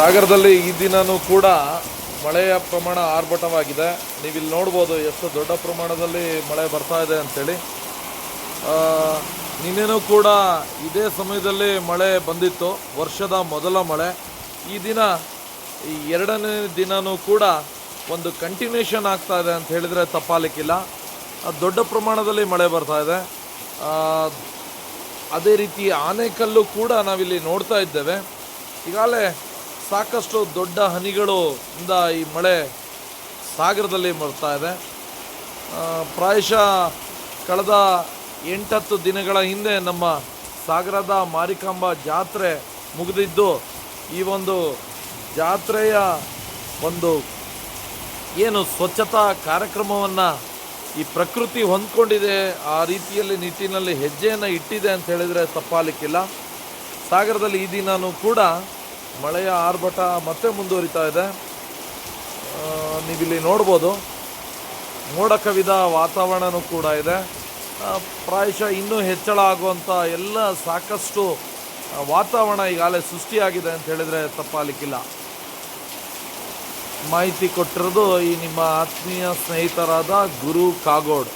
ಸಾಗರದಲ್ಲಿ ಈ ದಿನನೂ ಕೂಡ ಮಳೆಯ ಪ್ರಮಾಣ ಆರ್ಭಟವಾಗಿದೆ. ನೀವಿಲ್ಲಿ ನೋಡ್ಬೋದು ಎಷ್ಟು ದೊಡ್ಡ ಪ್ರಮಾಣದಲ್ಲಿ ಮಳೆ ಬರ್ತಾ ಇದೆ ಅಂಥೇಳಿ. ನಿನ್ನೆನೂ ಕೂಡ ಇದೇ ಸಮಯದಲ್ಲಿ ಮಳೆ ಬಂದಿತ್ತು, ವರ್ಷದ ಮೊದಲ ಮಳೆ. ಈ ದಿನ ಈ ಎರಡನೇ ದಿನವೂ ಕೂಡ ಒಂದು ಕಂಟಿನ್ಯೂಷನ್ ಆಗ್ತಾ ಇದೆ ಅಂತ ಹೇಳಿದರೆ ತಪ್ಪಾಗಲಿಕ್ಕಿಲ್ಲ. ದೊಡ್ಡ ಪ್ರಮಾಣದಲ್ಲಿ ಮಳೆ ಬರ್ತಾ ಇದೆ. ಅದೇ ರೀತಿ ಆನೆಕಲ್ಲು ಕೂಡ ನಾವಿಲ್ಲಿ ನೋಡ್ತಾ ಇದ್ದೇವೆ. ಈಗಾಗಲೇ ಸಾಕಷ್ಟು ದೊಡ್ಡ ಹನಿಗಳು ಇಂದ ಈ ಮಳೆ ಸಾಗರದಲ್ಲಿ ಬರ್ತಾ ಇದೆ. ಪ್ರಾಯಶಃ ಕಳೆದ 8-10 ದಿನಗಳ ಹಿಂದೆ ನಮ್ಮ ಸಾಗರದ ಮಾರಿಕಾಂಬಾ ಜಾತ್ರೆ ಮುಗಿದಿದ್ದು, ಈ ಒಂದು ಜಾತ್ರೆಯ ಒಂದು ಏನು ಸ್ವಚ್ಛತಾ ಕಾರ್ಯಕ್ರಮವನ್ನು ಈ ಪ್ರಕೃತಿ ಹೊಂದ್ಕೊಂಡಿದೆ, ಆ ರೀತಿಯಲ್ಲಿ ನಿಟ್ಟಿನಲ್ಲಿ ಹೆಜ್ಜೆಯನ್ನು ಇಟ್ಟಿದೆ ಅಂತ ಹೇಳಿದರೆ ತಪ್ಪಾಗಲಿಕ್ಕಿಲ್ಲ. ಸಾಗರದಲ್ಲಿ ಈ ದಿನವೂ ಕೂಡ ಮಳೆಯ ಆರ್ಭಟ ಮತ್ತೆ ಮುಂದುವರಿತಾ ಇದೆ. ನೀವಿಲ್ಲಿ ನೋಡ್ಬೋದು, ಮೋಡ ಕವಿದ ವಾತಾವರಣವೂ ಕೂಡ ಇದೆ. ಪ್ರಾಯಶಃ ಇನ್ನೂ ಹೆಚ್ಚಳ ಆಗುವಂಥ ಎಲ್ಲ ಸಾಕಷ್ಟು ವಾತಾವರಣ ಈಗಾಗಲೇ ಸೃಷ್ಟಿಯಾಗಿದೆ ಅಂತ ಹೇಳಿದರೆ ತಪ್ಪಾಗಲಿಕ್ಕಿಲ್ಲ. ಮಾಹಿತಿ ಕೊಟ್ಟಿರೋದು ಈ ನಿಮ್ಮ ಆತ್ಮೀಯ ಸ್ನೇಹಿತರಾದ ಗುರು ಕಾಗೋಡ್.